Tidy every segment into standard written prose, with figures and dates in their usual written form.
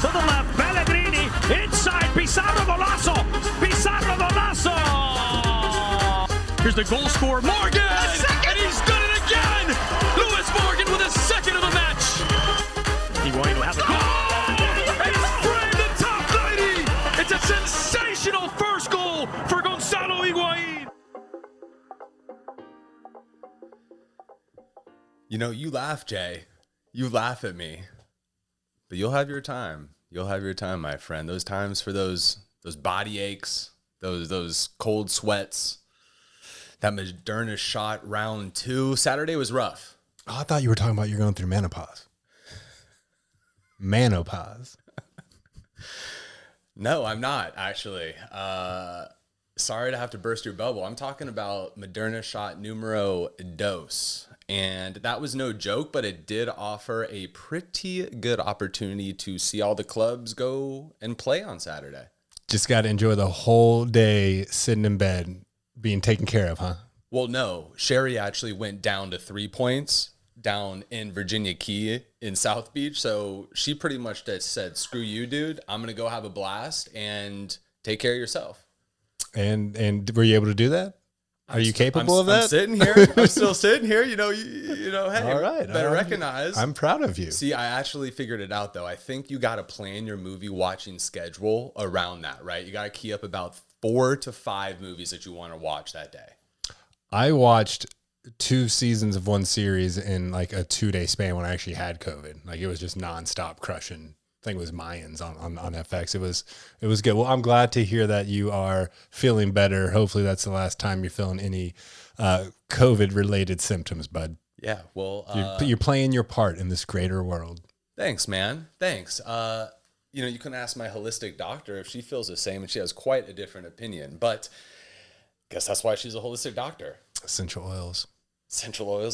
To the left, Pellegrini. Inside, Pizarro Golazo. Pizarro Golazo. Here's the goal scorer, Morgan. And he's done it again. Lewis Morgan with his second of the match. Higuain will have a goal. And he's framed the top 90. It's a sensational first goal for Gonzalo Higuain. You know, you laugh, Jay. You laugh at me. But you'll have your time. You'll have your time, my friend. Those times for those body aches, those cold sweats. That Moderna shot round 2. Saturday was rough. Oh, I thought you were talking about you're going through menopause. Menopause. No, I'm not, actually. Sorry to have to burst your bubble. I'm talking about Moderna shot numero dos. And that was no joke, but it did offer a pretty good opportunity to see all the clubs go and play on Saturday. Just got to enjoy the whole day sitting in bed being taken care of, huh? Well, no. Sherry actually went down to 3 points down in Virginia Key in South Beach. So she pretty much just said, screw you, dude. I'm going to go have a blast and take care of yourself. And were you able to do that? Are you capable of that? I'm sitting here. I'm still sitting here. You know, hey, all right, better recognize. I'm proud of you. See, I actually figured it out, though. I think you got to plan your movie watching schedule around that, right? You got to key up about 4 to 5 movies that you want to watch that day. I watched 2 seasons of one series in like a 2-day span when I actually had COVID. Like it was just nonstop crushing. I think it was Mayans on FX. It was good. Well, I'm glad to hear that you are feeling better. Hopefully that's the last time you're feeling any COVID related symptoms, bud. Yeah. Well, you're playing your part in this greater world. Thanks, man. Thanks. You can ask my holistic doctor if she feels the same, and she has quite a different opinion, but I guess that's why she's a holistic doctor. Essential oils,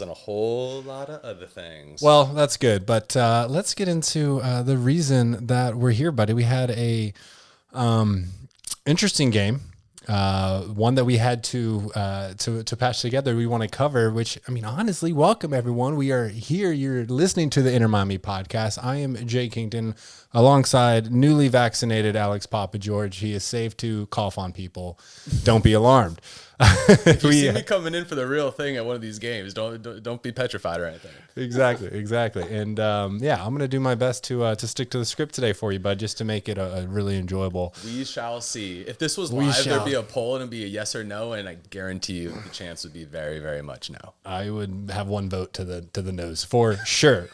and a whole lot of other things. Well, that's good. But let's get into the reason that we're here, buddy. We had a interesting game, one that we had to patch together. We want to cover, which, I mean, honestly, welcome everyone. We are here. You're listening to the Inter Miami podcast. I am Jay Kington alongside newly vaccinated Alex Papa George. He is safe to cough on people. Don't be alarmed. If you see me coming in for the real thing at one of these games, don't be petrified or anything. Exactly. And I'm going to do my best to stick to the script today for you, bud, just to make it a really enjoyable. We shall see. If this was live, there'd be a poll and it'd be a yes or no, and I guarantee you the chance would be very, very much no. I would have one vote to the nose for sure.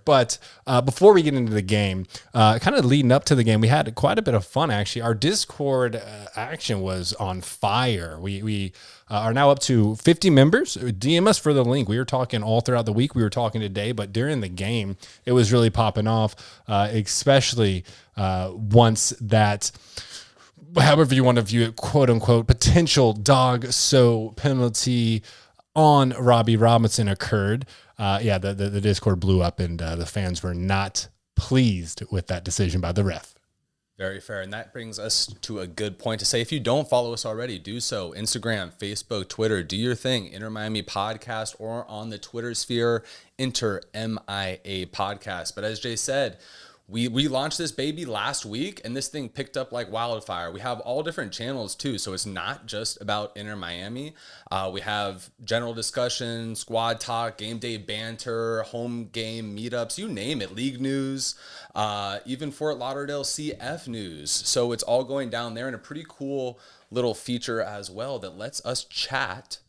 But before we get into the game, kind of leading up to the game, we had quite a bit of fun actually. Our Discord action was on fire. We are now up to 50 members. DM us for the link. We were talking all throughout the week. We were talking today, but during the game, it was really popping off, especially once that, however you want to view it, quote unquote, potential dog so penalty on Robbie Robinson occurred. The Discord blew up and the fans were not pleased with that decision by the ref. Very fair. And that brings us to a good point to say, if you don't follow us already, do so. Instagram, Facebook, Twitter, do your thing. Inter Miami Podcast, or on the Twitter sphere, Inter MIA Podcast. But as Jay said, we launched this baby last week, and this thing picked up like wildfire. We have all different channels too, so it's not just about Inter Miami. We have general discussion, squad talk, game day banter, home game meetups, you name it, league news, even Fort Lauderdale CF news. So it's all going down there, and a pretty cool little feature as well that lets us chat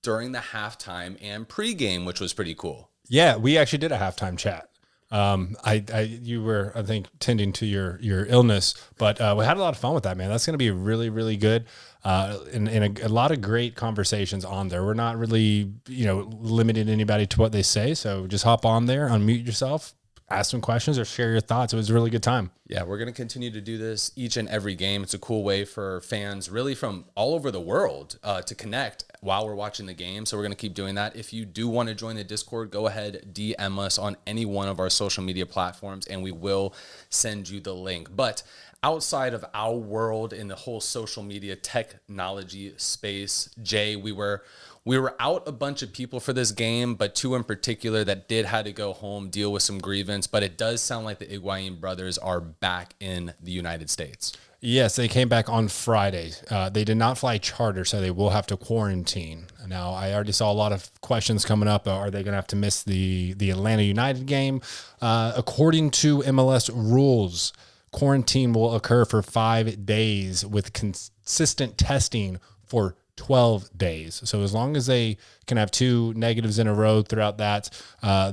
during the halftime and pregame, which was pretty cool. Yeah, we actually did a halftime chat. You were, I think, tending to your illness, but we had a lot of fun with that, man. That's going to be really, really good. And a lot of great conversations on there. We're not really, limiting anybody to what they say. So just hop on there, unmute yourself, ask some questions or share your thoughts. It was a really good time. Yeah, we're going to continue to do this each and every game. It's a cool way for fans really from all over the world to connect while we're watching the game. So we're going to keep doing that. If you do want to join the Discord, go ahead, DM us on any one of our social media platforms, and we will send you the link. But outside of our world in the whole social media technology space, Jay, we were We were out a bunch of people for this game, but 2 in particular that did had to go home, deal with some grievance. But it does sound like the Higuain brothers are back in the United States. Yes, they came back on Friday. They did not fly charter, so they will have to quarantine. Now, I already saw a lot of questions coming up. Are they going to have to miss the Atlanta United game? According to MLS rules, quarantine will occur for 5 days with consistent testing for 12 days. So as long as they can have 2 negatives in a row throughout that,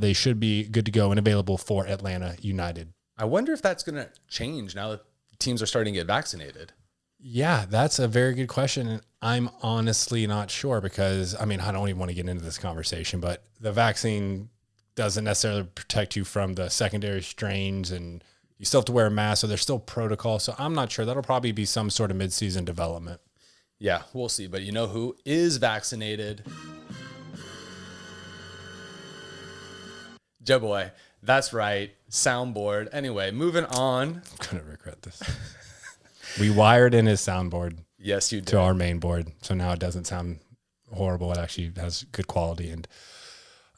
they should be good to go and available for Atlanta United. I wonder if that's going to change now that teams are starting to get vaccinated. Yeah, that's a very good question. And I'm honestly not sure because, I mean, I don't even want to get into this conversation, but the vaccine doesn't necessarily protect you from the secondary strains and you still have to wear a mask. So there's still protocol. So I'm not sure. That'll probably be some sort of midseason development. Yeah, we'll see. But you know who is vaccinated? Joe Boy. That's right. Soundboard. Anyway, moving on. I'm going to regret this. We wired in his soundboard. Yes, you did. To our main board. So now it doesn't sound horrible. It actually has good quality. And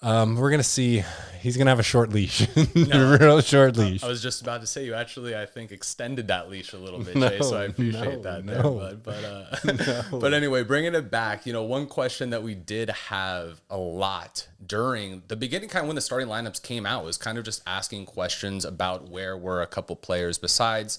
we're going to see. He's going to have a short leash. A real short leash. I was just about to say, you actually, I think, extended that leash a little bit, Jay, so I appreciate that. But anyway, bringing it back, you know, one question that we did have a lot during the beginning, kind of when the starting lineups came out, was kind of just asking questions about where were a couple players besides,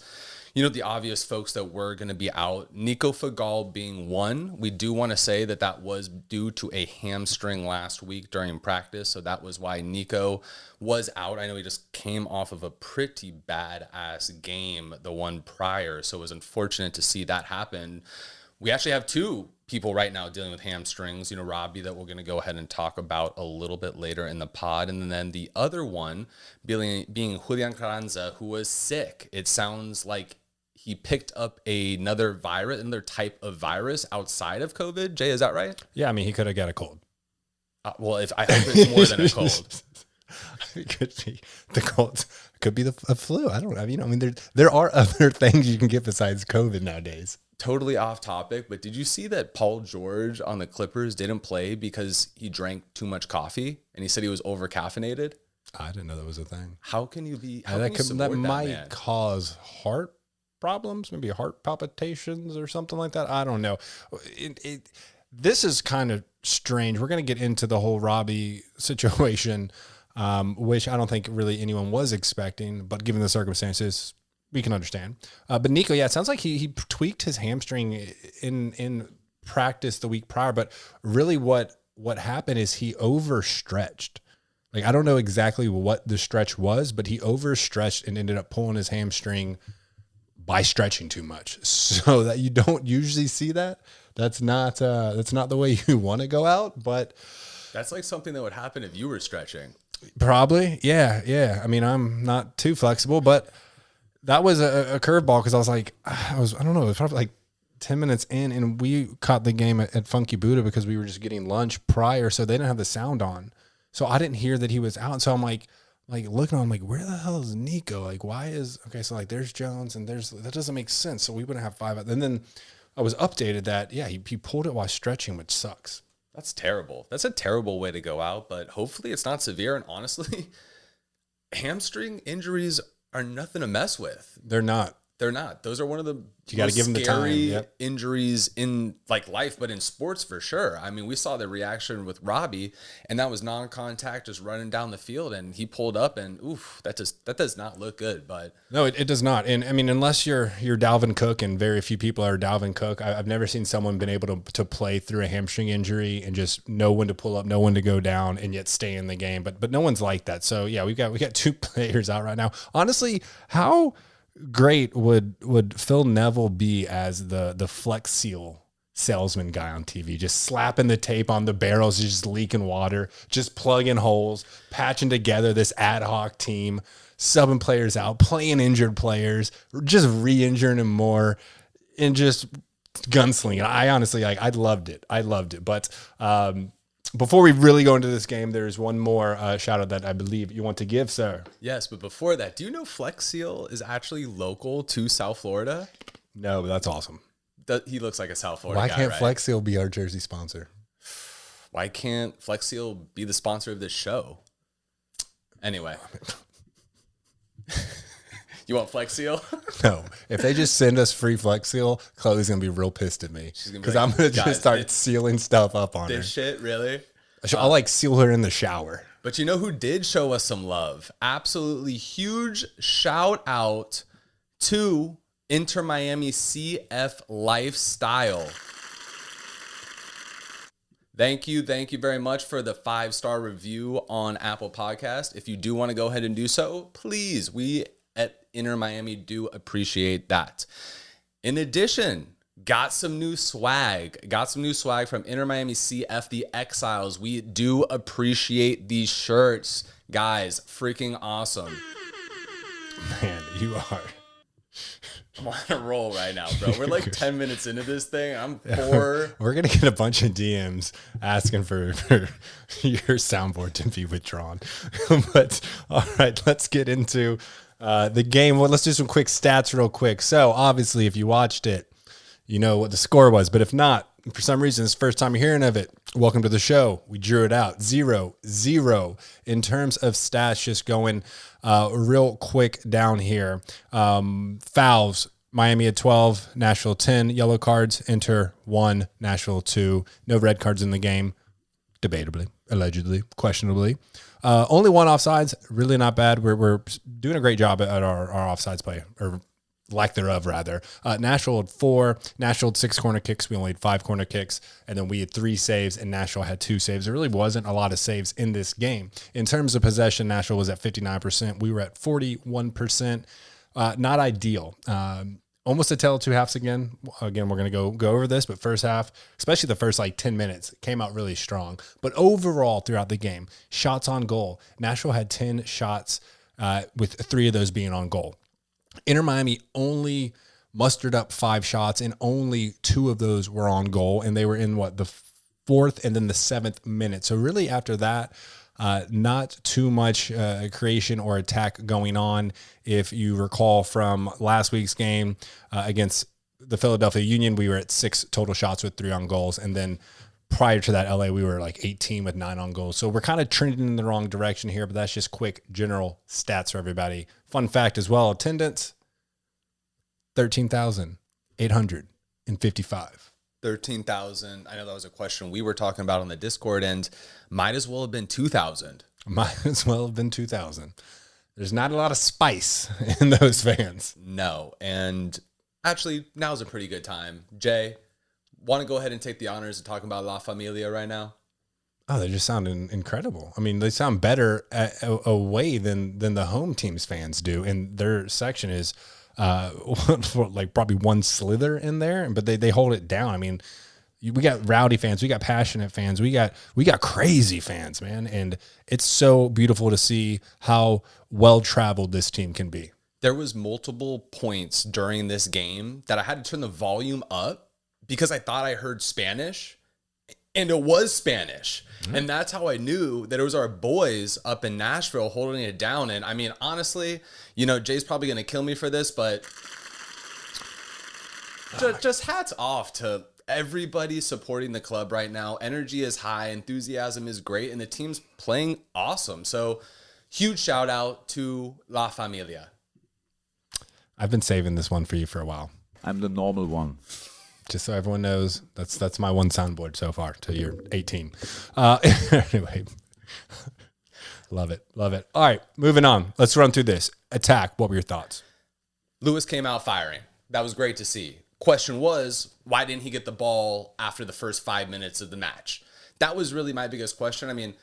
you know, the obvious folks that were going to be out, Nico Figal being one. We do want to say that that was due to a hamstring last week during practice. So that was why Nico was out. I know he just came off of a pretty badass game, the one prior. So it was unfortunate to see that happen. We actually have 2 people right now dealing with hamstrings, you know, Robbie, that we're going to go ahead and talk about a little bit later in the pod. And then the other one being Julian Carranza, who was sick. It sounds like he picked up another type of virus outside of COVID. Jay, is that right? Yeah, I mean, he could have got a cold. Well, if I hope it's more than a cold. It could be the cold. It could be a flu. I don't know. You know, I mean, there are other things you can get besides COVID nowadays. Totally off topic, but did you see that Paul George on the Clippers didn't play because he drank too much coffee and he said he was over caffeinated? I didn't know that was a thing. How can you be? That might cause heart problems, maybe heart palpitations or something like that. I don't know. This is kind of strange. We're going to get into the whole Robbie situation, which I don't think really anyone was expecting, but given the circumstances, we can understand. But Nico, yeah, it sounds like he tweaked his hamstring in practice the week prior, but really what happened is he overstretched. Like, I don't know exactly what the stretch was, but he overstretched and ended up pulling his hamstring by stretching too much. So that you don't usually see that. That's not the way you want to go out, but that's like something that would happen if you were stretching. Probably. Yeah. I mean, I'm not too flexible, but that was a curveball because I was like, I don't know, it was probably like 10 minutes in and we caught the game at Funky Buddha because we were just getting lunch prior. So they didn't have the sound on. So I didn't hear that he was out. So I'm like looking on, I'm like, where the hell is Nico? Like, so like there's Jones and that doesn't make sense. So we wouldn't have 5 out. And then I was updated that, yeah, he pulled it while stretching, which sucks. That's terrible. That's a terrible way to go out, but hopefully it's not severe. And honestly, hamstring injuries are nothing to mess with. They're not. Those are one of the you got to give them the time. Yep. Injuries in like life, but in sports for sure. I mean, we saw the reaction with Robbie, and that was non-contact, just running down the field, and he pulled up, and oof, that does not look good. But no, it does not. And I mean, unless you're Dalvin Cook, and very few people are Dalvin Cook, I've never seen someone been able to play through a hamstring injury and just know when to pull up, know when to go down, and yet stay in the game. But no one's like that. So yeah, we got 2 players out right now. Honestly, how great would Phil Neville be as the Flex Seal salesman guy on TV, just slapping the tape on the barrels, just leaking water, just plugging holes, patching together this ad hoc team, subbing players out, playing injured players, just re-injuring them more, and just gunslinging. I honestly, I loved it. But before we really go into this game, there's one more shout out that I believe you want to give, sir. Yes, but before that, do you know Flex Seal is actually local to South Florida? No, but that's awesome. He looks like a South Florida guy. Why can't right? Flex Seal be our jersey sponsor? Why can't Flex Seal be the sponsor of this show? Anyway. You want Flex Seal? No. If they just send us free Flex Seal, Chloe's going to be real pissed at me. Because I'm going to just start sealing stuff up on her. This shit, really? I'll like seal her in the shower. But you know who did show us some love? Absolutely huge shout out to Inter Miami CF Lifestyle. Thank you very much for the 5-star review on Apple Podcast. If you do want to go ahead and do so, please, we at Inter Miami do appreciate that. In addition, got some new swag from Inter Miami CF, the Exiles. We do appreciate these shirts, guys. Freaking awesome. Man, you are. I'm on a roll right now, bro. We're like 10 minutes into this thing. I'm poor. We're going to get a bunch of DMs asking for your soundboard to be withdrawn. But all right, let's get into the game. Well, let's do some quick stats real quick. So obviously, if you watched it, you know what the score was. But if not, for some reason, it's the first time you're hearing of it, welcome to the show. We drew it out 0-0 in terms of stats. Just going real quick down here. Fouls, Miami at 12, Nashville 10. Yellow cards, Inter 1, Nashville 2. No red cards in the game, debatably, allegedly, questionably. Only one offsides, really not bad. We're doing a great job at our offsides play, or lack thereof, rather. Nashville had 4. Nashville had 6 corner kicks. We only had 5 corner kicks. And then we had 3 saves, and Nashville had 2 saves. There really wasn't a lot of saves in this game. In terms of possession, Nashville was at 59%. We were at 41%. Not ideal. Almost a tale of two halves again. Again, we're going to go over this, but first half, especially the first 10 minutes, came out really strong. But overall, throughout the game, shots on goal, Nashville had 10 shots, with 3 of those being on goal. Inter Miami only mustered up 5 shots, and only 2 of those were on goal, and they were in the 4th and then the 7th minute. So really after that, not too much creation or attack going on. If you recall from last week's game against the Philadelphia Union, we were at 6 total shots with 3 on goals, and then prior to that, LA, we were like 18 with 9 on goals. So we're kind of trending in the wrong direction here, but that's just quick general stats for everybody. Fun fact as well, attendance, 13,855. 13,000. I know that was a question we were talking about on the Discord, and might as well have been 2,000. Might as well have been 2,000. There's not a lot of spice in those fans. No, and actually, now's a pretty good time. Jay, want to go ahead and take the honors of talking about La Familia right now? Oh, they just sound incredible. I mean, they sound better away than the home team's fans do, and their section is like probably one slither in there, but they hold it down. I mean, we got rowdy fans, we got passionate fans, we got crazy fans, man, and it's so beautiful to see how well traveled this team can be. There was multiple points during this game that I had to turn the volume up because I thought I heard Spanish, and it was Spanish. Mm-hmm. And that's how I knew that it was our boys up in Nashville holding it down. And I mean, honestly, Jay's probably going to kill me for this, but just hats off to everybody supporting the club right now. Energy is high, enthusiasm is great, and the team's playing awesome. So huge shout out to La Familia. I've been saving this one for you for a while. I'm the normal one. Just so everyone knows, that's my one soundboard so far till you're 18. Anyway, love it. All right, moving on. Let's run through this. Attack, what were your thoughts? Lewis came out firing. That was great to see. Question was, why didn't he get the ball after the first 5 minutes of the match? That was really my biggest question. I mean,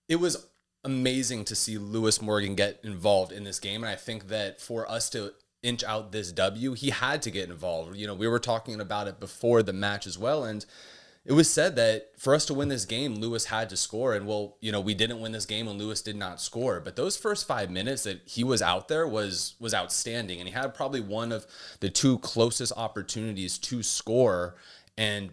it was amazing to see Lewis Morgan get involved in this game, and I think that for us to inch out this W, he had to get involved. We were talking about it before the match as well, and it was said that for us to win this game, Lewis had to score. And we didn't win this game when Lewis did not score. But those first 5 minutes that he was out there was outstanding, and he had probably one of the 2 closest opportunities to score. And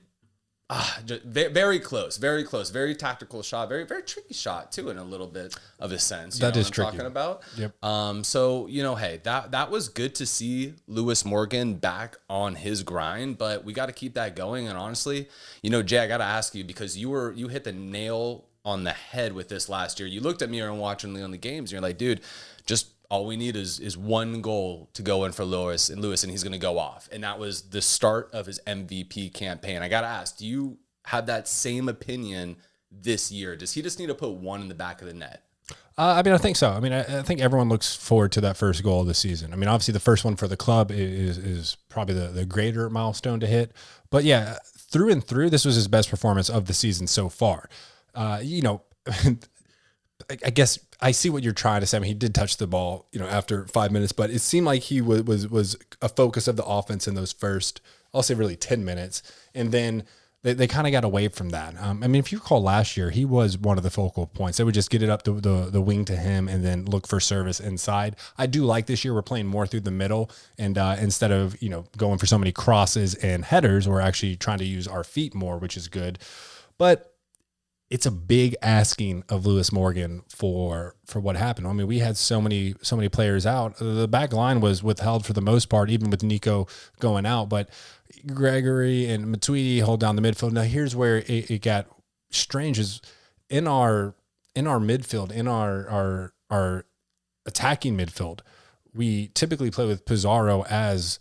Very close, very tactical shot, very tricky shot too, in a little bit of a sense. That is what I'm tricky. talking about. Yep. So hey, that was good to see Lewis Morgan back on his grind, but we got to keep that going. And honestly, Jay, I got to ask you, because you hit the nail on the head with this last year. You looked at me and watching Leon the games, and you're like, dude, just all we need is one goal to go in for Lewis, and he's going to go off. And that was the start of his MVP campaign. I got to ask, do you have that same opinion this year? Does he just need to put one in the back of the net? I think so. I think everyone looks forward to that first goal of the season. Obviously the first one for the club is probably the greater milestone to hit. But yeah, through and through, this was his best performance of the season so far. I guess I see what you're trying to say. He did touch the ball, after 5 minutes, but it seemed like he was a focus of the offense in those first, I'll say really 10 minutes. And then they kind of got away from that. If you recall last year, he was one of the focal points. They would just get it up the wing to him and then look for service inside. I do like this year we're playing more through the middle, and instead of, going for so many crosses and headers, we're actually trying to use our feet more, which is good. But it's a big asking of Lewis Morgan for what happened. We had so many players out. The back line was withheld for the most part, even with Nico going out. But Gregory and Matuidi hold down the midfield. Now here's where it got strange: is in our midfield, in our attacking midfield, we typically play with Pizarro as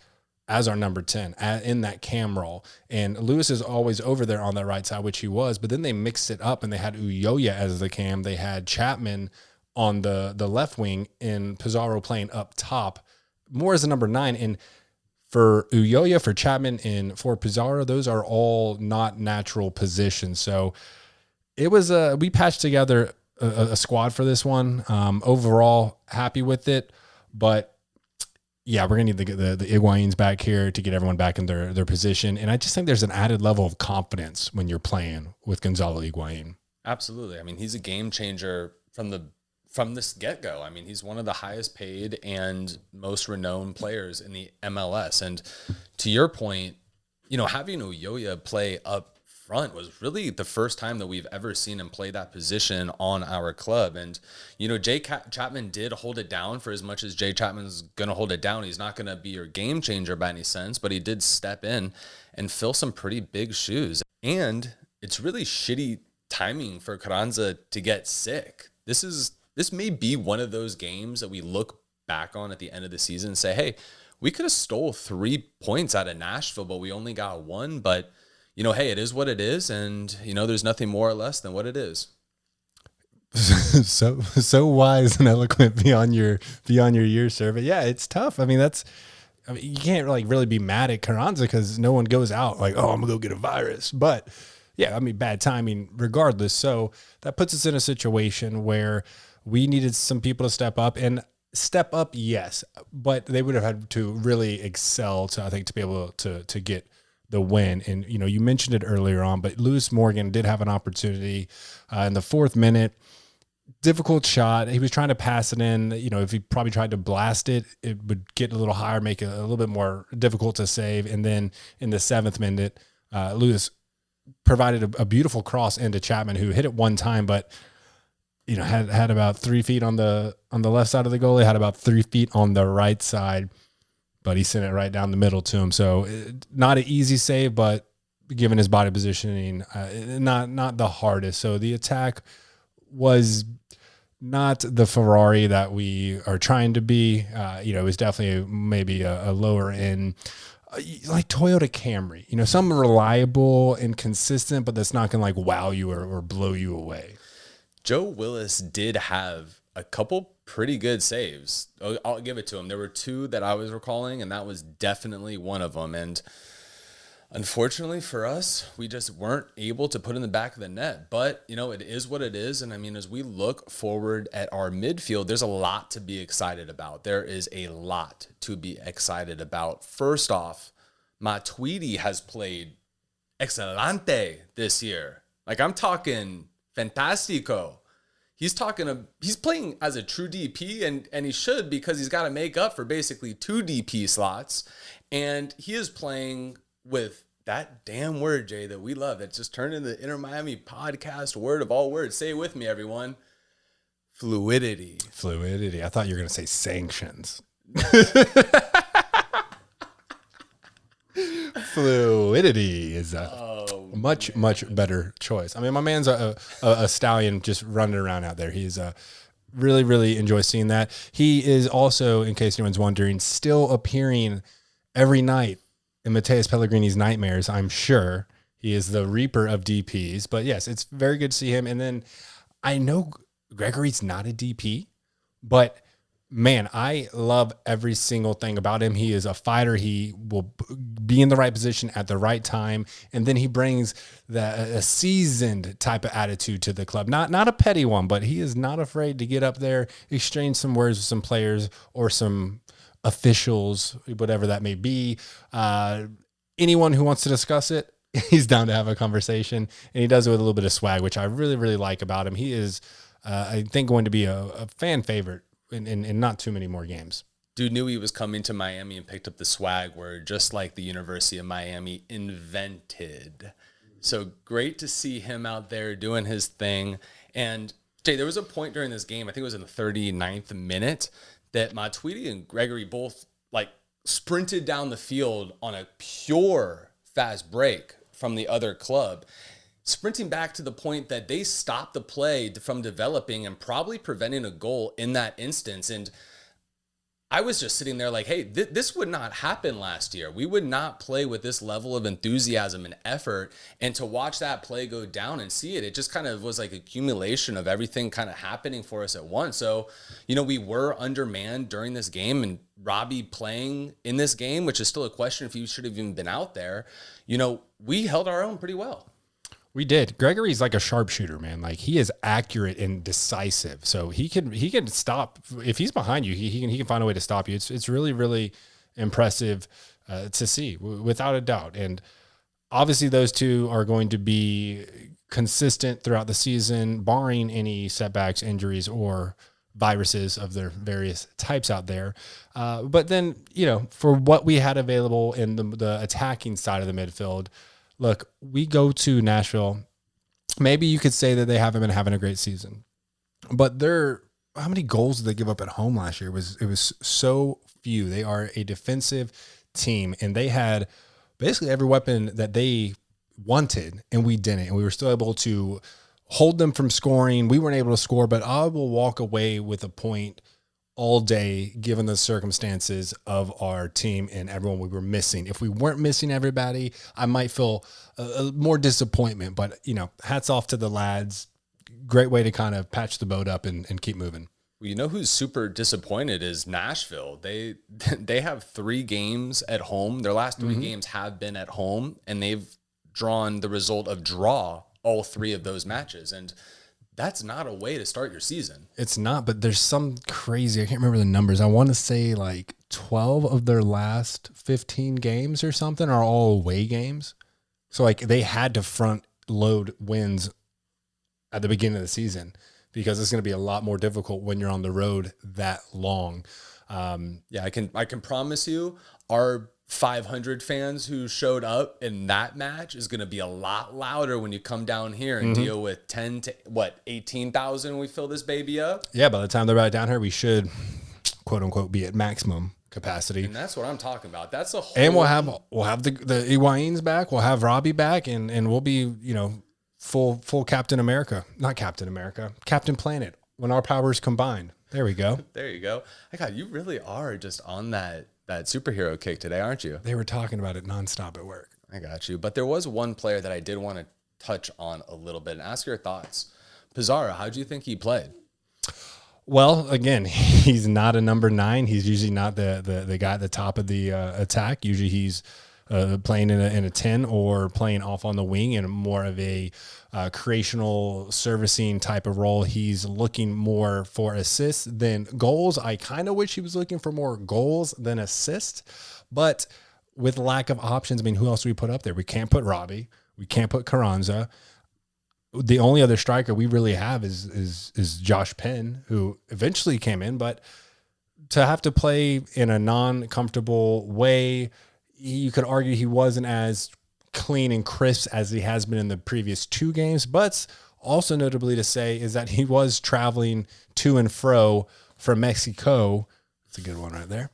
our number 10 in that cam role. And Lewis is always over there on that right side, which he was, but then they mixed it up and they had Ulloa as the cam. They had Chapman on the left wing and Pizarro playing up top more as a number 9. And for Ulloa, for Chapman, and for Pizarro, those are all not natural positions. So it was we patched together a squad for this one. Overall, happy with it, but yeah, we're going to need the Higuains back here to get everyone back in their position. And I just think there's an added level of confidence when you're playing with Gonzalo Higuain. Absolutely. He's a game changer from this get-go. He's one of the highest paid and most renowned players in the MLS. And to your point, having Ulloa play up front was really the first time that we've ever seen him play that position on our club. And, Jay Chapman did hold it down for as much as Jay Chapman's going to hold it down. He's not going to be your game changer by any sense, but he did step in and fill some pretty big shoes. And it's really shitty timing for Carranza to get sick. This may be one of those games that we look back on at the end of the season and say, hey, we could have stole 3 points out of Nashville, but we only got 1. But hey, it is what it is, and there's nothing more or less than what it is. So wise and eloquent beyond your years, sir. But yeah, it's tough. You can't really be mad at Carranza because no one goes out like, oh, I'm gonna go get a virus. But yeah, bad timing regardless. So that puts us in a situation where we needed some people to step up, yes, but they would have had to really excel to be able to get the win. And, you mentioned it earlier on, but Lewis Morgan did have an opportunity in the 4th minute. Difficult shot. He was trying to pass it in. If he probably tried to blast it, it would get a little higher, make it a little bit more difficult to save. And then in the 7th minute, Lewis provided a beautiful cross into Chapman, who hit it one time, but had about 3 feet on the left side of the goal. He had about 3 feet on the right side, but he sent it right down the middle to him. So not an easy save, but given his body positioning, not the hardest. So the attack was not the Ferrari that we are trying to be. It was definitely maybe a lower end, like Toyota Camry. Some reliable and consistent, but that's not going to wow you or blow you away. Joe Willis did have a couple pretty good saves. I'll give it to him. There were 2 that I was recalling, and that was definitely one of them. And unfortunately for us, we just weren't able to put in the back of the net. But, it is what it is. And as we look forward at our midfield, there's a lot to be excited about. There is a lot to be excited about. First off, Matuidi has played excelente this year. I'm talking fantastico. He's playing as a true DP, and he should, because he's got to make up for basically 2 DP slots. And he is playing with that damn word, Jay, that we love. That just turned into the Inter Miami podcast word of all words. Say it with me, everyone. Fluidity. Fluidity. I thought you were going to say sanctions. Fluidity is a much better choice. I mean, my man's a stallion just running around out there. He's really, really enjoy seeing that. He is also, in case anyone's wondering, still appearing every night in Mateus Pellegrini's nightmares, I'm sure. He is the reaper of DPs. But yes, it's very good to see him. And then I know Gregory's not a DP, but man, I love every single thing about him. He is a fighter. He will be in the right position at the right time. And then he brings a seasoned type of attitude to the club. Not a petty one, but he is not afraid to get up there, exchange some words with some players or some officials, whatever that may be. Anyone who wants to discuss it, he's down to have a conversation. And he does it with a little bit of swag, which I really, really like about him. He is, I think, going to be a fan favorite in not too many more games. Dude knew he was coming to Miami and picked up the swag word, just like the University of Miami invented. So great to see him out there doing his thing. And Jay, there was a point during this game, I think it was in the 39th minute, that Matuidi and Gregory both like sprinted down the field on a pure fast break from the other club, sprinting back to the point that they stopped the play from developing and probably preventing a goal in that instance. And I was just sitting there like, hey, this would not happen last year. We would not play with this level of enthusiasm and effort. And to watch that play go down and see it, it just kind of was like accumulation of everything kind of happening for us at once. So, we were undermanned during this game, and Robbie playing in this game, which is still a question if he should have even been out there. We held our own pretty well. We did. Gregory's like a sharpshooter, man. Like, he is accurate and decisive. So he can stop if he's behind you. He can find a way to stop you. It's really, really impressive to see, without a doubt. And obviously, those two are going to be consistent throughout the season, barring any setbacks, injuries, or viruses of their various types out there. But then, for what we had available in the attacking side of the midfield. Look, we go to Nashville. Maybe you could say that they haven't been having a great season, but how many goals did they give up at home last year? It was so few. They are a defensive team, and they had basically every weapon that they wanted, and we didn't. And we were still able to hold them from scoring. We weren't able to score, but I will walk away with a point all day, given the circumstances of our team and everyone we were missing. If we weren't missing everybody, I might feel a more disappointment, but hats off to the lads. Great way to kind of patch the boat up and keep moving. Well, who's super disappointed is Nashville. They have 3 games at home. Their last 3 games have been at home, and they've drawn the result of draw all 3 of those matches. And that's not a way to start your season. It's not, but there's some crazy, I can't remember the numbers. I want to say like 12 of their last 15 games or something are all away games. So like they had to front load wins at the beginning of the season because it's going to be a lot more difficult when you're on the road that long. Yeah, I can promise you our 500 fans who showed up in that match is going to be a lot louder when you come down here and deal with 10 to 18,000 when we fill this baby up. Yeah, by the time they're right down here, we should quote unquote be at maximum capacity. And that's what I'm talking about. That's a whole. And we'll have the Higuains back. We'll have Robbie back, and we'll be full Captain America, not Captain America, Captain Planet when our powers combine. There we go. There you go. God, you really are just on that superhero kick today, aren't you? They were talking about it nonstop at work. I got you. But there was one player that I did want to touch on a little bit and ask your thoughts. Pizarro, how do you think he played? Well, again, he's not a number 9. He's usually not the guy at the top of the attack. Usually he's playing in a 10 or playing off on the wing in more of a creational servicing type of role. He's looking more for assists than goals. I kind of wish he was looking for more goals than assists, but with lack of options, I mean, who else do we put up there? We can't put Robbie. We can't put Carranza. The only other striker we really have is Josh Penn, who eventually came in, but to have to play in a non-comfortable way, you could argue he wasn't as clean and crisp as he has been in the previous 2 games. But also notably to say is that he was traveling to and fro from Mexico. That's a good one right there.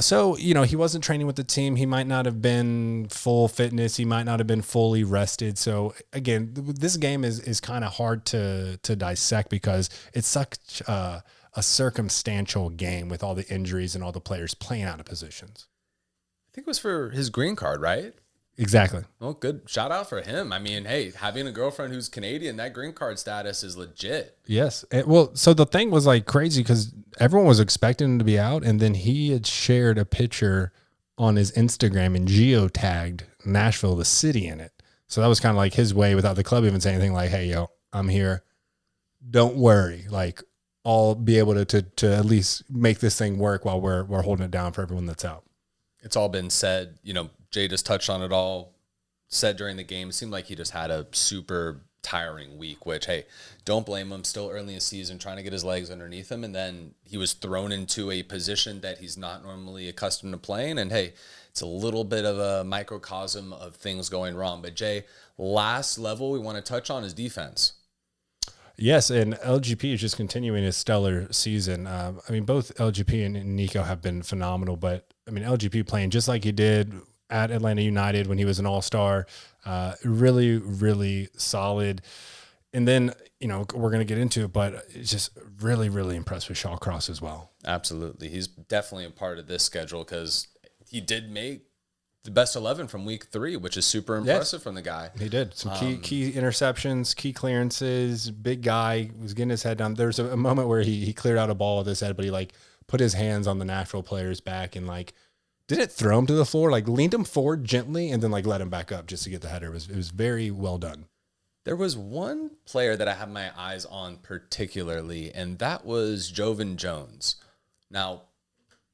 So, he wasn't training with the team. He might not have been full fitness. He might not have been fully rested. So again, this game is kind of hard to dissect because it's such a circumstantial game with all the injuries and all the players playing out of positions. I think it was for his green card, right? Exactly. Well, good shout out for him. I mean, hey, having a girlfriend who's Canadian, that green card status is legit. Yes. So the thing was like crazy because everyone was expecting him to be out, and then he had shared a picture on his Instagram and geotagged Nashville, the city, in it. So that was kind of like his way without the club even saying anything like, hey, yo, I'm here. Don't worry. Like, I'll be able to at least make this thing work while we're holding it down for everyone that's out. It's all been said. Jay just touched on it all, said during the game. It seemed like he just had a super tiring week, which, hey, don't blame him. Still early in the season, trying to get his legs underneath him. And then he was thrown into a position that he's not normally accustomed to playing. And, hey, it's a little bit of a microcosm of things going wrong. But, Jay, last level we want to touch on is defense. Yes, and LGP is just continuing his stellar season. Both LGP and Nico have been phenomenal, but, LGP playing just like he did at Atlanta United when he was an all-star, really, really solid. And then, we're going to get into it, but it's just really, really impressed with Shawcross as well. Absolutely. He's definitely a part of this schedule because he did make the best 11 from week 3, which is super impressive from the guy. He did some key interceptions, key clearances, big guy, was getting his head down. There's a moment where he cleared out a ball with his head, but he put his hands on the Nashville player's back and didn't throw him to the floor, leaned him forward gently and then let him back up just to get the header. It was very well done. There was one player that I had my eyes on particularly, and that was Jovan Jones. Now,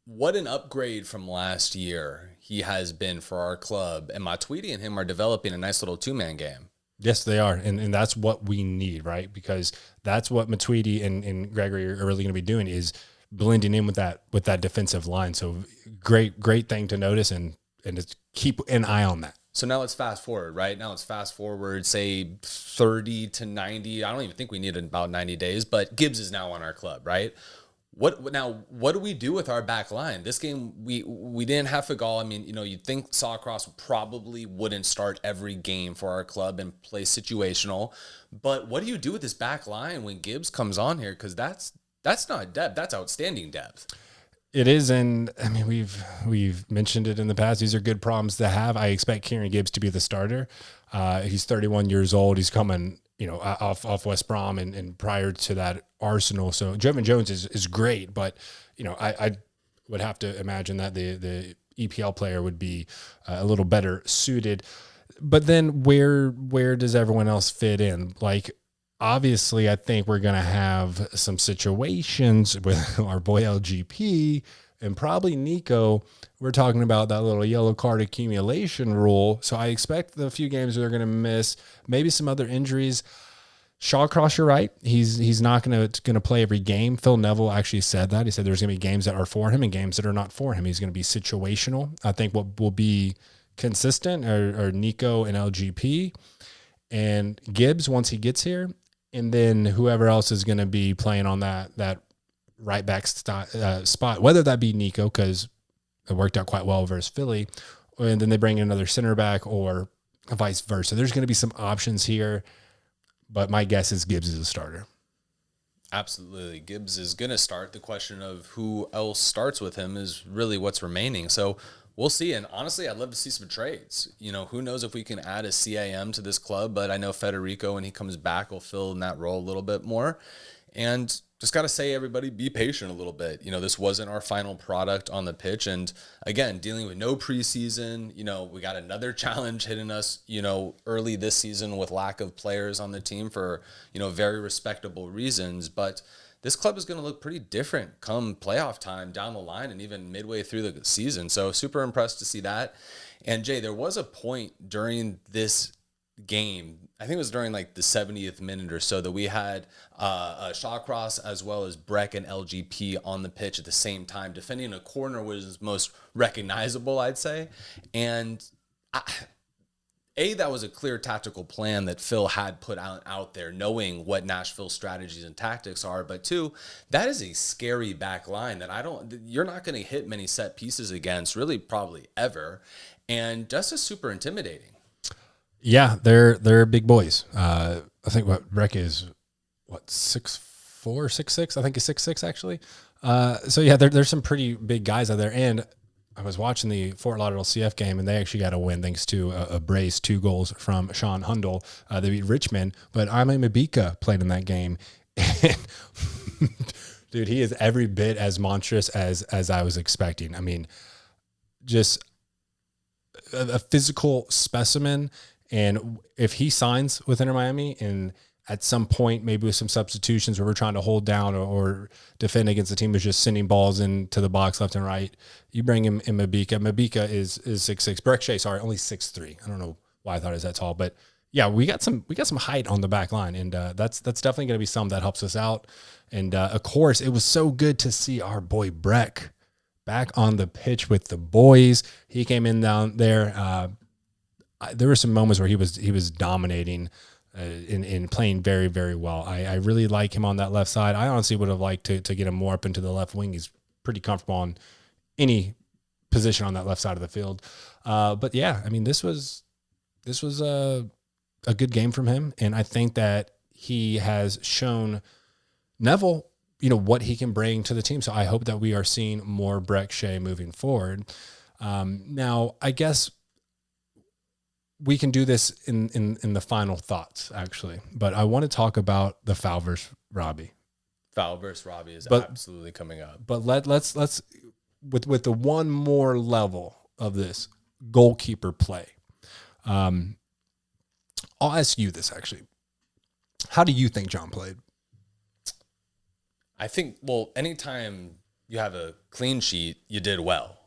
what an upgrade from last year he has been for our club. And Matuidi and him are developing a nice little 2-man game. Yes, they are. And that's what we need, right? Because that's what Matuidi and Gregory are really going to be doing is blending in with that defensive line. So great thing to notice and just keep an eye on that. So now let's fast forward, right? Now let's fast forward, say 30 to 90. I don't even think we need about 90 days, but Gibbs is now on our club, right? What do we do with our back line? This game, we didn't have Figal. You'd think Shawcross probably wouldn't start every game for our club and play situational. But what do you do with this back line when Gibbs comes on here? Because that's not depth. That's outstanding depth. It is, and we've mentioned it in the past. These are good problems to have. I expect Kieran Gibbs to be the starter. He's 31 years old. He's coming, off West Brom and prior to that Arsenal. So Jovan Jones is great, but I would have to imagine that the EPL player would be a little better suited. But then where does everyone else fit in? Obviously, I think we're going to have some situations with our boy LGP and probably Nico. We're talking about that little yellow card accumulation rule. So I expect the few games they're going to miss, maybe some other injuries. Shawcross, you're right. He's not going to play every game. Phil Neville actually said that. He said there's going to be games that are for him and games that are not for him. He's going to be situational. I think what will be consistent are Nico and LGP and Gibbs once he gets here. And then whoever else is going to be playing on that right back spot, whether that be Nico, because it worked out quite well versus Philly, and then they bring in another center back or vice versa. There's going to be some options here, but my guess is Gibbs is a starter. Absolutely. Gibbs is going to start. The question of who else starts with him is really what's remaining. So we'll see. And honestly, I'd love to see some trades. Who knows if we can add a CAM to this club, but I know Federico, when he comes back, will fill in that role a little bit more. And just got to say, everybody, be patient a little bit. This wasn't our final product on the pitch. And again, dealing with no preseason, we got another challenge hitting us, early this season with lack of players on the team for, very respectable reasons. But this club is going to look pretty different come playoff time down the line and even midway through the season. So super impressed to see that. And Jay, there was a point during this game, I think it was during the 70th minute or so, that we had Shawcross as well as Breck and LGP on the pitch at the same time. Defending a corner was most recognizable, I'd say. And that was a clear tactical plan that Phil had put out there, knowing what Nashville's strategies and tactics are. But two, that is a scary back line that you're not going to hit many set pieces against, really, probably ever. And just is super intimidating. Yeah, they're big boys. I think what Breck is, 6'4", 6'6"? I think he's 6'6" actually. So yeah, there's some pretty big guys out there. And I was watching the Fort Lauderdale CF game, and they actually got a win thanks to a brace, 2 goals from Sean Hundle. They beat Richmond, but Aime Mabika played in that game. And dude, he is every bit as monstrous as I was expecting. I mean, just a physical specimen. And if he signs with Inter Miami, and at some point, maybe with some substitutions where we're trying to hold down or defend against a team who's just sending balls into the box left and right, you bring him in Mabika. Mabika is 6'6". Breck Shea, sorry, only 6'3". I don't know why I thought it was that tall, but yeah, we got some height on the back line, and that's definitely going to be something that helps us out. And of course, it was so good to see our boy Breck back on the pitch with the boys. He came in down there. There were some moments where he was dominating. In playing very, very well. I really like him on that left side. I honestly would have liked to get him more up into the left wing. He's pretty comfortable on any position on that left side of the field. But yeah, I mean, this was a good game from him. And I think that he has shown Neville, what he can bring to the team. So I hope that we are seeing more Breck Shea moving forward. Now, I guess we can do this in the final thoughts, actually. But I want to talk about the foul versus Robbie. Foul versus Robbie is absolutely coming up. But let's with the one more level of this goalkeeper play. I'll ask you this, actually. How do you think John played? I think, anytime you have a clean sheet, you did well,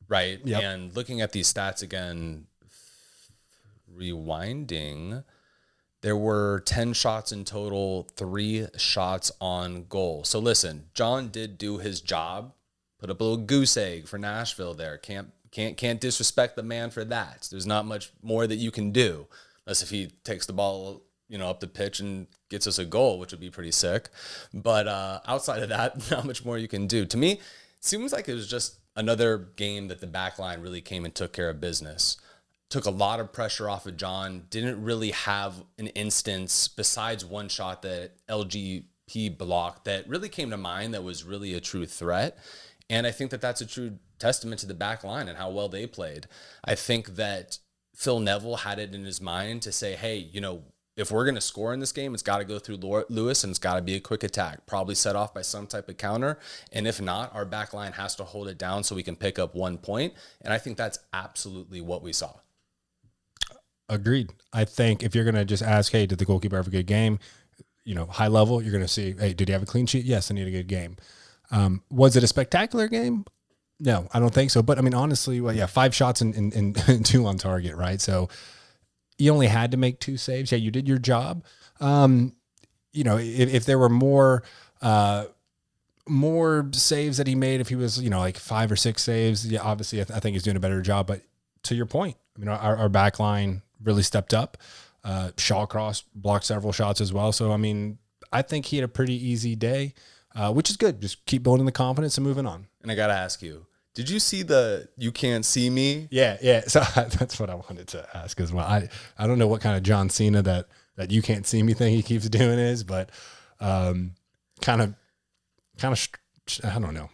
right? Yep. And looking at these stats again, rewinding, there were 10 shots in total, 3 shots on goal. So listen, John did do his job, put up a little goose egg for Nashville there. Can't disrespect the man for that. There's not much more that you can do, unless if he takes the ball, up the pitch and gets us a goal, which would be pretty sick. But outside of that, not much more you can do. To me, it seems like it was just another game that the back line really came and took care of business. Took a lot of pressure off of John. Didn't really have an instance besides one shot that LGP blocked that really came to mind that was really a true threat. And I think that that's a true testament to the back line and how well they played. I think that Phil Neville had it in his mind to say, hey, if we're going to score in this game, it's got to go through Lewis, and it's got to be a quick attack, probably set off by some type of counter. And if not, our back line has to hold it down so we can pick up 1 point. And I think that's absolutely what we saw. Agreed. I think if you're going to just ask, hey, did the goalkeeper have a good game? High level, you're going to see, hey, did he have a clean sheet? Yes, I need a good game. Was it a spectacular game? No, I don't think so. But I mean, honestly, 5 shots and 2 on target, right? So you only had to make 2 saves. Yeah, you did your job. If there were more saves that he made, if he was, like 5 or 6 saves, yeah, obviously I think he's doing a better job. But to your point, I mean, our back line really stepped up. Shawcross blocked several shots as well. So, I mean, I think he had a pretty easy day, which is good. Just keep building the confidence and moving on. And I got to ask you, did you see the "you can't see me"? Yeah. So that's what I wanted to ask as well. I don't know what kind of John Cena that "you can't see me" thing he keeps doing is, but kind of, I don't know.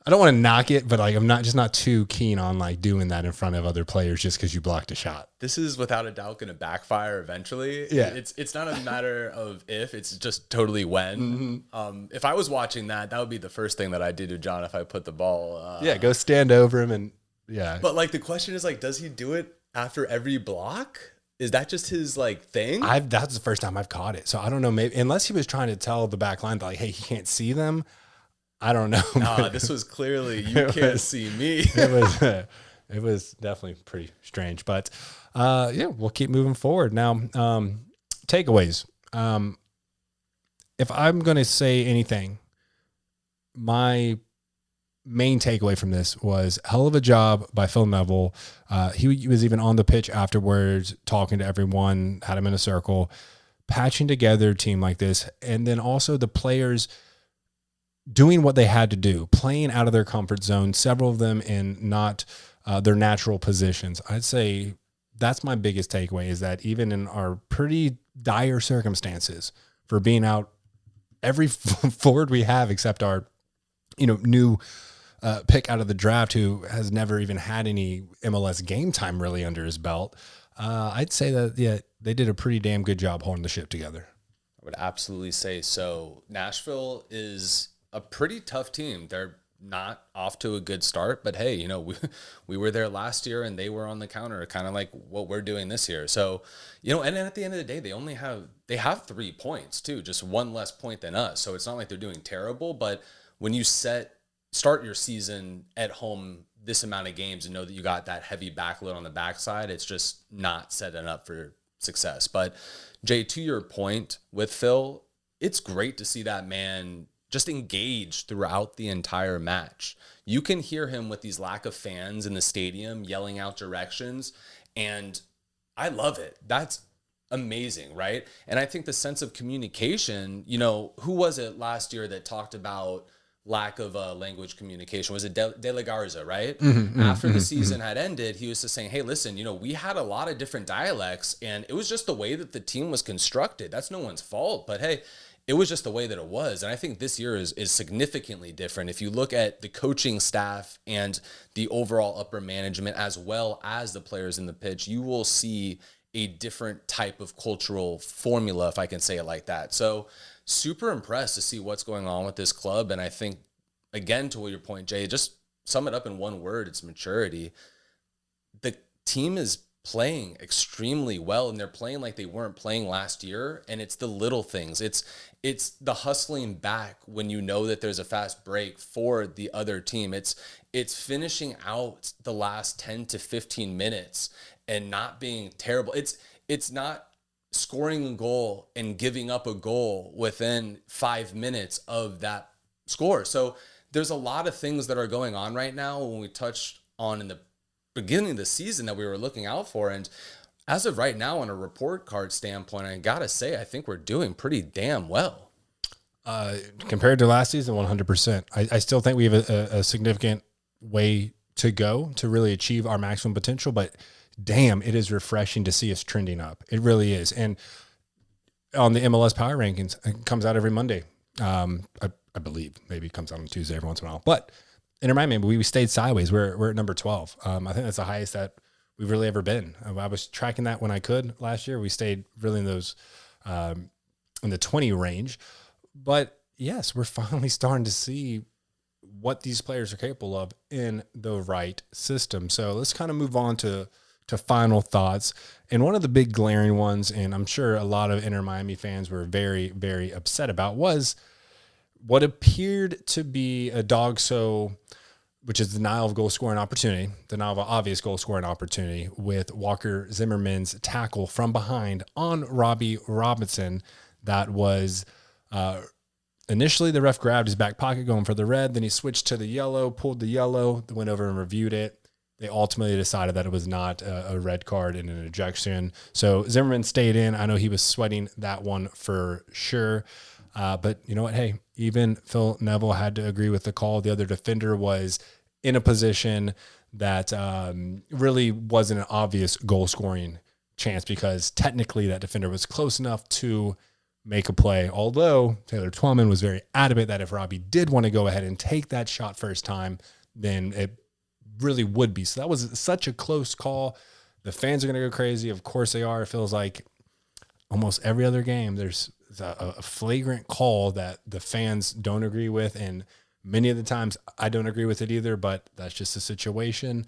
I don't want to knock it, but I'm not too keen on doing that in front of other players just because you blocked a shot. This is without a doubt going to backfire eventually. Yeah. It's not a matter of if, it's just totally when. Mm-hmm. If I was watching that would be the first thing that I do to John if I put the ball. Go stand over him and yeah. But the question is does he do it after every block? Is that just his thing? That's the first time I've caught it. So I don't know, maybe unless he was trying to tell the back line that hey, he can't see them. I don't know. Nah, this was clearly you can't see me. It was definitely pretty strange, but we'll keep moving forward. Now, takeaways. If I'm going to say anything, my main takeaway from this was hell of a job by Phil Neville. He was even on the pitch afterwards, talking to everyone, had him in a circle, patching together a team like this. And then also the players doing what they had to do, playing out of their comfort zone, several of them in not their natural positions. I'd say that's my biggest takeaway, is that even in our pretty dire circumstances for being out, every forward we have except our, new pick out of the draft who has never even had any MLS game time really under his belt. I'd say that, yeah, they did a pretty damn good job holding the ship together. I would absolutely say so. Nashville is a pretty tough team. They're not off to a good start, but hey, we were there last year and they were on the counter, kind of like what we're doing this year. So, and then at the end of the day, they have 3 points too, just one less point than us. So it's not like they're doing terrible, but when you start your season at home this amount of games and know that you got that heavy backload on the backside, it's just not setting up for success. But Jay, to your point with Phil, it's great to see that man just engage throughout the entire match. You can hear him with these lack of fans in the stadium yelling out directions, and I love it. That's amazing, right? And I think the sense of communication, who was it last year that talked about lack of language communication? Was it De La Garza, right? After the season had ended, he was just saying, hey, listen, we had a lot of different dialects, and it was just the way that the team was constructed. That's no one's fault, but hey, it was just the way that it was. And I think this year is significantly different. If you look at the coaching staff and the overall upper management, as well as the players in the pitch, you will see a different type of cultural formula, if I can say it like that. So super impressed to see what's going on with this club. And I think, again, to your point, Jay, just sum it up in one word, it's maturity. The team is playing extremely well, and they're playing like they weren't playing last year. And it's the little things. It's the hustling back when you know that there's a fast break for the other team. It's finishing out the last 10 to 15 minutes and not being terrible. It's not scoring a goal and giving up a goal within 5 minutes of that score. So there's a lot of things that are going on right now when we touched on in the beginning of the season that we were looking out for. And as of right now, on a report card standpoint, I got to say, I think we're doing pretty damn well. Compared to last season, 100%. I still think we have a significant way to go to really achieve our maximum potential, but damn, it is refreshing to see us trending up. It really is. And on the MLS Power Rankings, it comes out every Monday. I believe maybe it comes out on Tuesday every once in a while. But in Miami, we stayed sideways. We're at number 12. I think that's the highest that we've really ever been. I was tracking that when I could last year. We stayed really in those in the 20 range. But yes, we're finally starting to see what these players are capable of in the right system. So let's kind of move on to final thoughts. And one of the big glaring ones, and I'm sure a lot of Inter Miami fans were very, very upset about, was what appeared to be a which is denial of goal scoring opportunity, denial of obvious goal scoring opportunity, with Walker Zimmerman's tackle from behind on Robbie Robinson. That was initially the ref grabbed his back pocket going for the red, then he switched to the yellow, pulled the yellow, went over and reviewed it. They ultimately decided that it was not a red card and an ejection. So Zimmerman stayed in. I know he was sweating that one for sure. But you know what? Hey, even Phil Neville had to agree with the call. The other defender was in a position that really wasn't an obvious goal scoring chance, because technically that defender was close enough to make a play. Although Taylor Twellman was very adamant that if Robbie did want to go ahead and take that shot first time, then it really would be. So that was such a close call. The fans are going to go crazy. Of course they are. It feels like almost every other game there's a flagrant call that the fans don't agree with, and many of the times I don't agree with it either, but that's just the situation.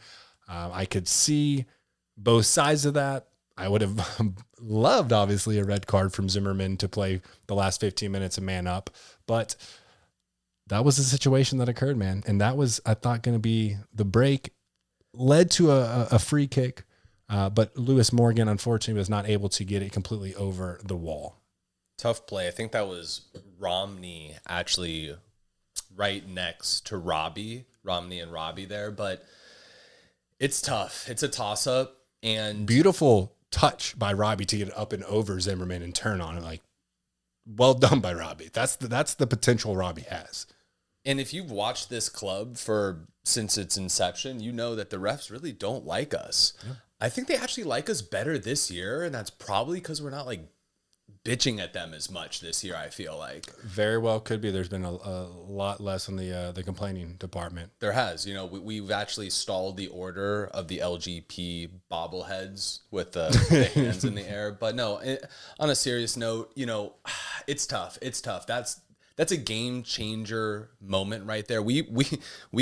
I could see both sides of that. I would have loved, obviously, a red card from Zimmerman to play the last 15 minutes of man up, but that was the situation that occurred, man. And that was, I thought, going to be the break. Led to a free kick, but Lewis Morgan, unfortunately, was not able to get it completely over the wall. Tough play. I think that was Romney actually right next to Robbie Romney and Robbie there, but it's tough. It's a toss-up. And beautiful touch by Robbie to get up and over Zimmerman and turn on it. Like, well done by Robbie. That's the potential Robbie has. And if you've watched this club since its inception, you know that the refs really don't like us. Yeah. I think they actually like us better this year, and that's probably because we're not like bitching at them as much this year. I feel like very well could be. There's been a lot less in the complaining department. There has. We've actually stalled the order of the LGP bobbleheads with the hands in the air. But no, on a serious note, it's tough. It's tough. That's a game changer moment right there. We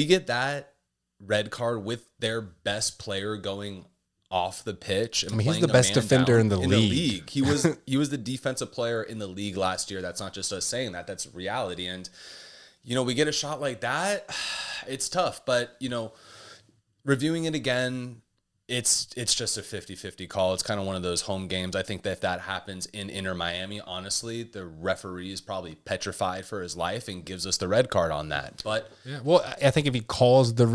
get that red card with their best player going off the pitch. And he's the best defender in the league. He was the defensive player in the league last year. That's not just us saying that. That's reality. And, we get a shot like that. It's tough. But, reviewing it again, it's just a 50-50 call. It's kind of one of those home games. I think that if that happens in Inter Miami, honestly, the referee is probably petrified for his life and gives us the red card on that. But yeah, well, I think if he pulls the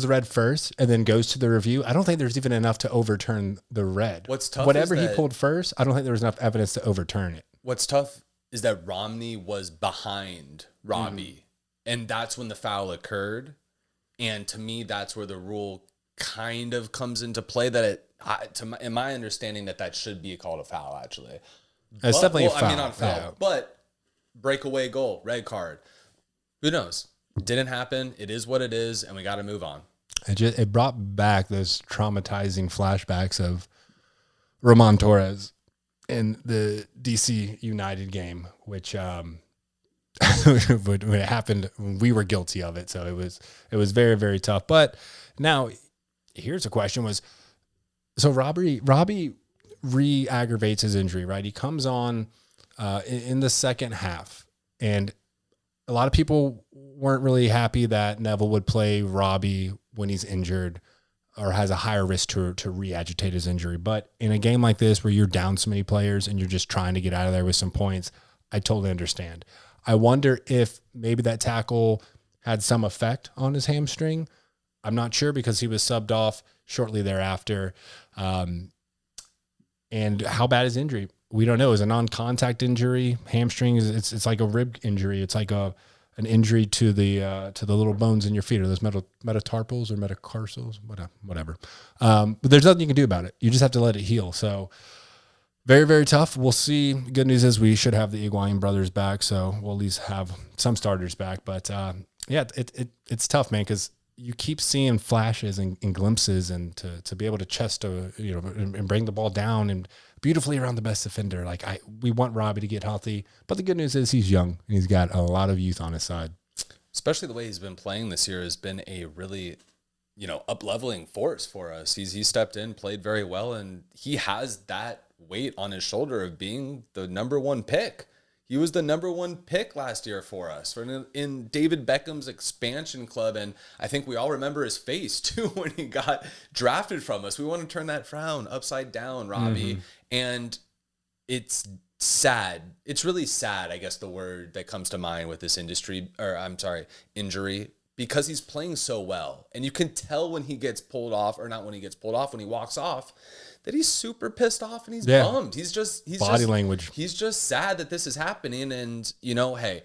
red first and then goes to the review, I don't think there's even enough to overturn the red. What's tough whatever is he pulled first, I don't think there was enough evidence to overturn it. What's tough is that Romney was behind Robbie, and that's when the foul occurred. And to me, that's where the rule kind of comes into play, that in my understanding that should be called a foul, actually. It's definitely a foul. Not foul, yeah. But breakaway goal, red card. Who knows? It didn't happen. It is what it is, and we got to move on. It brought back those traumatizing flashbacks of Ramon Torres in the DC United game, which when it happened, we were guilty of it. So it was very, very tough. But now, here's a question: so Robbie re-aggravates his injury, right? He comes on in the second half, and a lot of people weren't really happy that Neville would play Robbie when he's injured or has a higher risk to re-agitate his injury. But in a game like this where you're down so many players and you're just trying to get out of there with some points, I totally understand. I wonder if maybe that tackle had some effect on his hamstring. I'm not sure, because he was subbed off shortly thereafter. And how bad is injury? We don't know. It's a non-contact injury. Hamstring it's like a rib injury. It's like an injury to the little bones in your feet, or those metatarpals or metatarsals, whatever. But there's nothing you can do about it. You just have to let it heal. So very, very tough. We'll see. Good news is we should have the Higuain brothers back, so we'll at least have some starters back. But yeah, it's tough, man, because you keep seeing flashes and glimpses, and to be able to chest and bring the ball down and beautifully around the best defender. Like we want Robbie to get healthy, but the good news is he's young and he's got a lot of youth on his side. Especially the way he's been playing this year has been a really, up-leveling force for us. He stepped in, played very well, and he has that weight on his shoulder of being the number one pick. He was the number one pick last year for us in David Beckham's expansion club. And I think we all remember his face too when he got drafted from us. We want to turn that frown upside down, Robbie. Mm-hmm. And it's sad. It's really sad, I guess, the word that comes to mind with this injury, because he's playing so well. And you can tell when he gets pulled off, or not when he gets pulled off, when he walks off, that he's super pissed off and he's bummed. He's body language. He's just sad that this is happening. And, hey,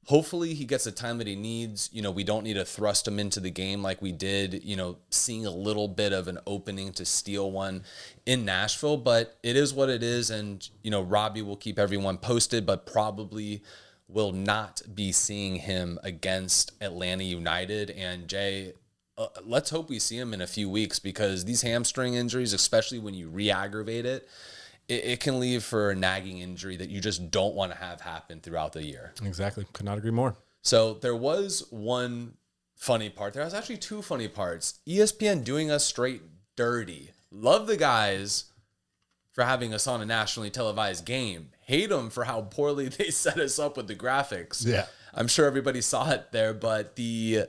hopefully he gets the time that he needs. We don't need to thrust him into the game like we did, seeing a little bit of an opening to steal one in Nashville. But it is what it is. And, Robbie will keep everyone posted, but probably will not be seeing him against Atlanta United. And Jay, let's hope we see him in a few weeks, because these hamstring injuries, especially when you re-aggravate it can leave for a nagging injury that you just don't want to have happen throughout the year. Exactly. Could not agree more. So there was one funny part. There was actually two funny parts. ESPN doing us straight dirty. Love the guys for having us on a nationally televised game. Hate them for how poorly they set us up with the graphics. Yeah. I'm sure everybody saw it there, but the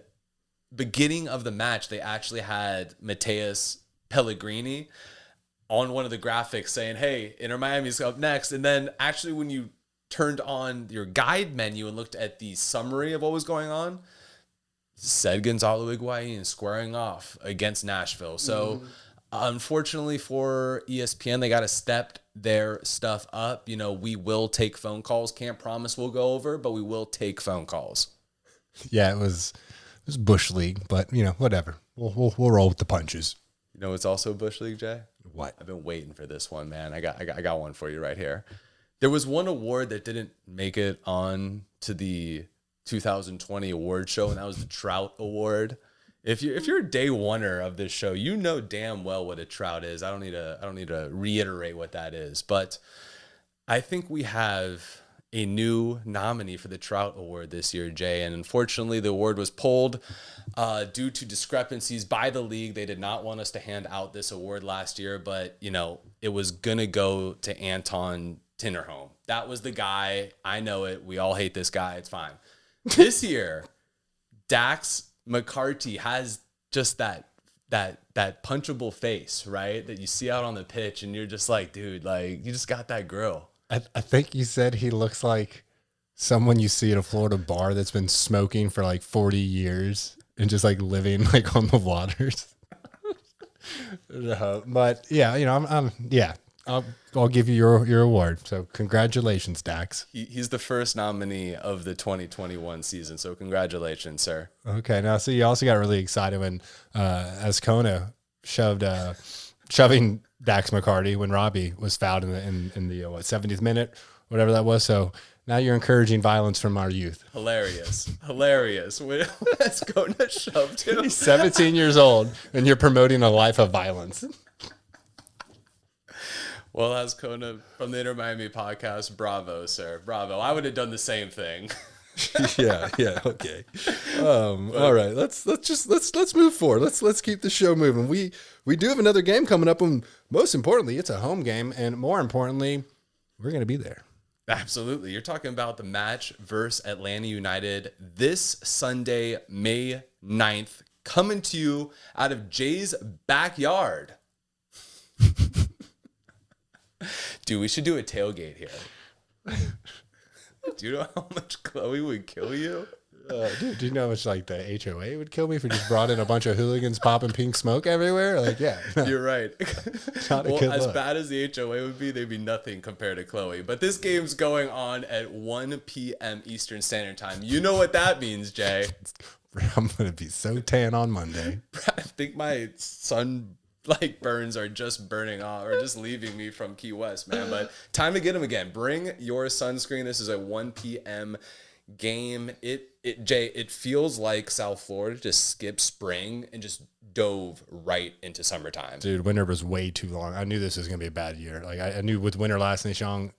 beginning of the match, they actually had Mateus Pellegrini on one of the graphics saying, hey, Inter Miami's up next. And then actually when you turned on your guide menu and looked at the summary of what was going on, said Gonzalo Higuain squaring off against Nashville. So unfortunately for ESPN, they got to step their stuff up. You know, we will take phone calls. Can't promise we'll go over, but we will take phone calls. Yeah, it was Bush League, but you know, whatever. We'll roll with the punches. You know, it's also Bush League, Jay. What? I've been waiting for this one, man. I got one for you right here. There was one award that didn't make it on to the 2020 award show, and that was the Trout Award. If you're a day oneer of this show, you know damn well what a trout is. I don't need to reiterate what that is, but I think we have a new nominee for the Trout Award this year, Jay. And unfortunately, the award was pulled due to discrepancies by the league. They did not want us to hand out this award last year, but you know, it was gonna go to Anton Tinnerholm. That was the guy. I know it. We all hate this guy. It's fine. This year, Dax McCarty has just that punchable face, right? That you see out on the pitch, and you're just like, dude, like you just got that grill. I think you said he looks like someone you see at a Florida bar that's been smoking for like 40 years and just like living like on the waters. But yeah, you know, I'll give you your award. So congratulations, Dax. He's the first nominee of the 2021 season. So congratulations, sir. Okay. Now, so you also got really excited when Ascona shoving Dax McCarty when Robbie was fouled in the 70th minute, whatever that was. So now you're encouraging violence from our youth. Hilarious. When Ascona shoved him. He's 17 years old and you're promoting a life of violence. Well, Ascona from the Inter Miami podcast, bravo, sir. Bravo. I would have done the same thing. yeah, okay. All right, let's move forward. Let's keep the show moving. We do have another game coming up, and most importantly, it's a home game, and more importantly, we're going to be there. Absolutely. You're talking about the match versus Atlanta United this Sunday, May 9th, coming to you out of Jay's backyard. Dude, we should do a tailgate here. Do you know how much Chloe would kill you? Dude, do you know how much like the HOA would kill me if we just brought in a bunch of hooligans popping pink smoke everywhere? Like, yeah. No. You're right. Well, as bad as the HOA would be, they'd be nothing compared to Chloe. But this game's going on at 1 p.m. Eastern Standard Time. You know what that means, Jay. I'm going to be so tan on Monday. I think my sun burns are just burning off or just leaving me from Key West, man. But time to get them again. Bring your sunscreen. This is a 1 p.m. game. Jay, it feels like South Florida just skipped spring and just dove right into summertime. Dude, winter was way too long. I knew this was going to be a bad year. Like I knew with winter lasting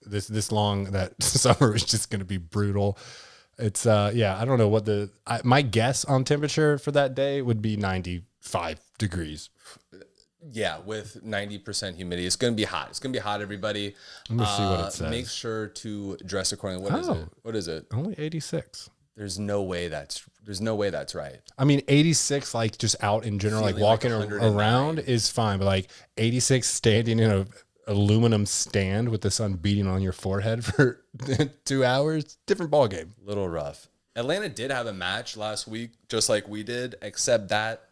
this long that summer was just going to be brutal. It's I don't know what my guess on temperature for that day would be 95 degrees. Yeah, with 90% humidity. It's going to be hot. It's going to be hot, everybody. Let me see what it says. Make sure to dress accordingly. What is it? Only 86. There's no way that's right. I mean, 86, like just out in general, Feeling like walking like around is fine, but like 86 standing in a aluminum stand with the sun beating on your forehead for 2 hours, different ball game. Little rough. Atlanta did have a match last week, just like we did, except that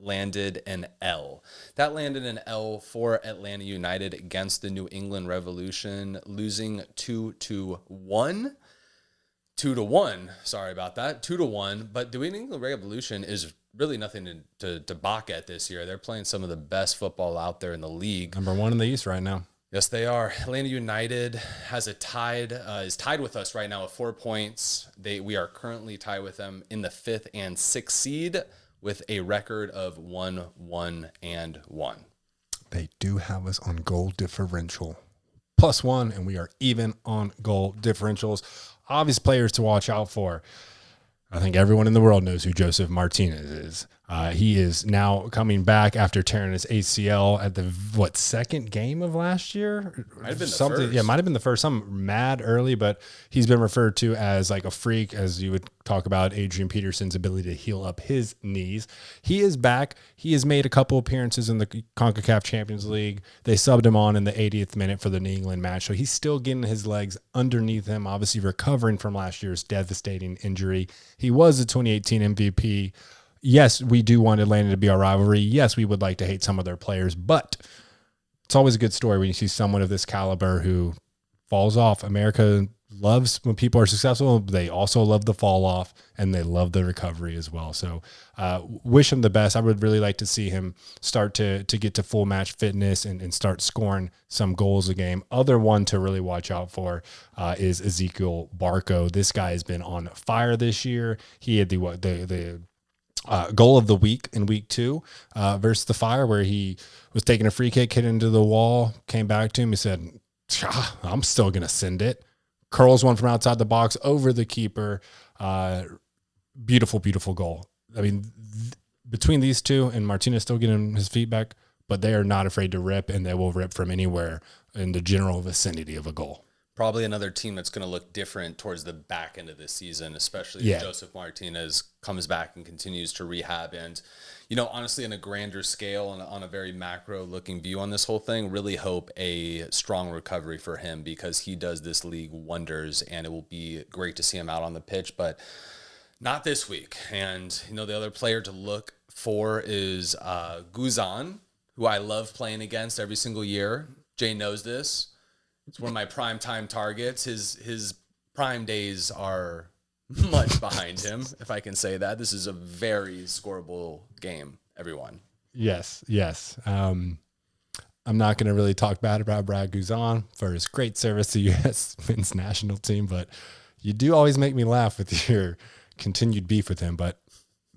landed an L. That landed an L for Atlanta United against the New England Revolution, losing 2-1. 2-1. Sorry about that. 2-1. But the New England Revolution is really nothing to balk at this year. They're playing some of the best football out there in the league. Number one in the East right now. Yes, they are. Atlanta United is tied with us right now at 4 points. We are currently tied with them in the 5th and 6th seed with a record of 1-1-1. They do have us on goal differential +1, and we are even on goal differentials. Obvious players to watch out for. I think everyone in the world knows who Joseph Martinez is. He is now coming back after tearing his ACL at the second game of last year. Might have been something. the first. Yeah, might have been the first. Some mad early, but he's been referred to as like a freak, as you would talk about Adrian Peterson's ability to heal up his knees. He is back. He has made a couple appearances in the CONCACAF Champions League. They subbed him on in the 80th minute for the New England match, so he's still getting his legs underneath him. Obviously, recovering from last year's devastating injury. He was the 2018 MVP. Yes, we do want Atlanta to be our rivalry. Yes, we would like to hate some of their players, but it's always a good story when you see someone of this caliber who falls off. America loves when people are successful. They also love the fall off, and they love the recovery as well. So wish him the best. I would really like to see him start to get to full match fitness and start scoring some goals a game. Other one to really watch out for is Ezekiel Barco. This guy has been on fire this year. He had the goal of the week in week 2 versus the Fire, where he was taking a free kick, hit into the wall, came back to him. He said, I'm still going to send it. Curls one from outside the box over the keeper. Beautiful, beautiful goal. I mean, between these two, and Martinez still getting his feet back, but they are not afraid to rip, and they will rip from anywhere in the general vicinity of a goal. Probably another team that's going to look different towards the back end of this season, especially if Joseph Martinez comes back and continues to rehab. And, you know, honestly, on a grander scale and on a very macro looking view on this whole thing, really hope a strong recovery for him, because he does this league wonders, and it will be great to see him out on the pitch, but not this week. And, you know, the other player to look for is Guzan, who I love playing against every single year. Jay knows this. It's one of my prime time targets. His prime days are much behind him, if I can say that. This is a very scoreable game, everyone. Yes. I'm not going to really talk bad about Brad Guzan for his great service to the U.S. men's national team, but you do always make me laugh with your continued beef with him. But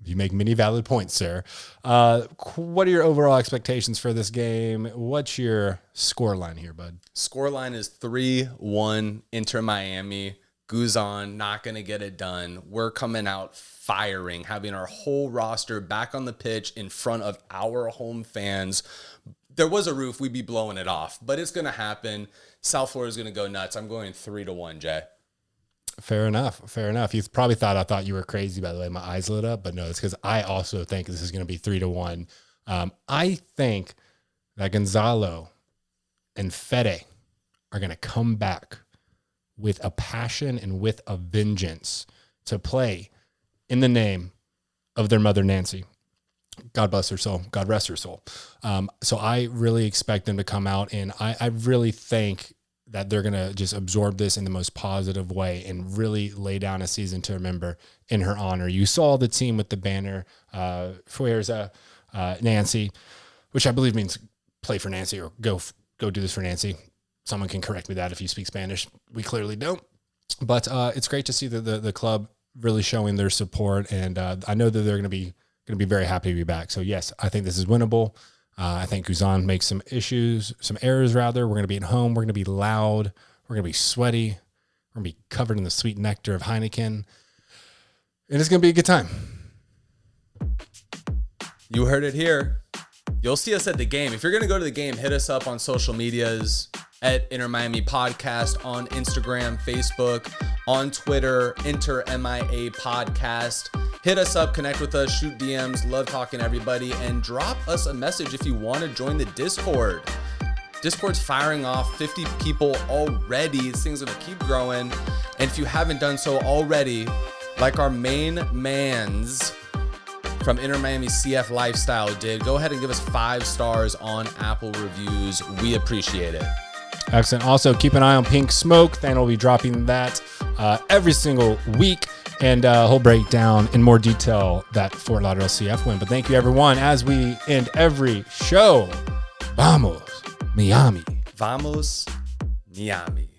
you make many valid points, sir. What are your overall expectations for this game? What's your score line here, bud? Scoreline is 3-1 Inter Miami. Guzan not going to get it done. We're coming out firing, having our whole roster back on the pitch in front of our home fans. There was a roof, we'd be blowing it off, but it's going to happen. South Florida is going to go nuts. I'm going 3-1, Jay. Fair enough. You probably thought I thought you were crazy, by the way. My eyes lit up, but no, it's because I also think this is going to be 3-1. I think that Gonzalo and Fede are going to come back with a passion and with a vengeance to play in the name of their mother, Nancy. God bless her soul. God rest her soul. So I really expect them to come out, and I really think that they're going to just absorb this in the most positive way and really lay down a season to remember in her honor. You saw the team with the banner, Fuerza Nancy, which I believe means play for Nancy or go do this for Nancy. Someone can correct me that if you speak Spanish. We clearly don't. But it's great to see the club really showing their support, and I know that they're going to be very happy to be back. So yes, I think this is winnable. I think Guzan makes some errors rather. We're going to be at home. We're going to be loud. We're going to be sweaty. We're going to be covered in the sweet nectar of Heineken. And it's going to be a good time. You heard it here. You'll see us at the game. If you're going to go to the game, hit us up on social medias at Inter Miami Podcast on Instagram, Facebook, on Twitter, Inter MIA Podcast. Hit us up, connect with us, shoot DMs, love talking to everybody, and drop us a message if you want to join the Discord. Discord's firing off 50 people already. This thing's going to keep growing. And if you haven't done so already, like our main mans from Inter Miami CF Lifestyle did, go ahead and give us 5 stars on Apple reviews. We appreciate it. Excellent. Also, keep an eye on Pink Smoke. Than will be dropping that every single week. And he'll break down in more detail that Fort Lauderdale CF win. But thank you, everyone. As we end every show, vamos, Miami. Vamos, Miami.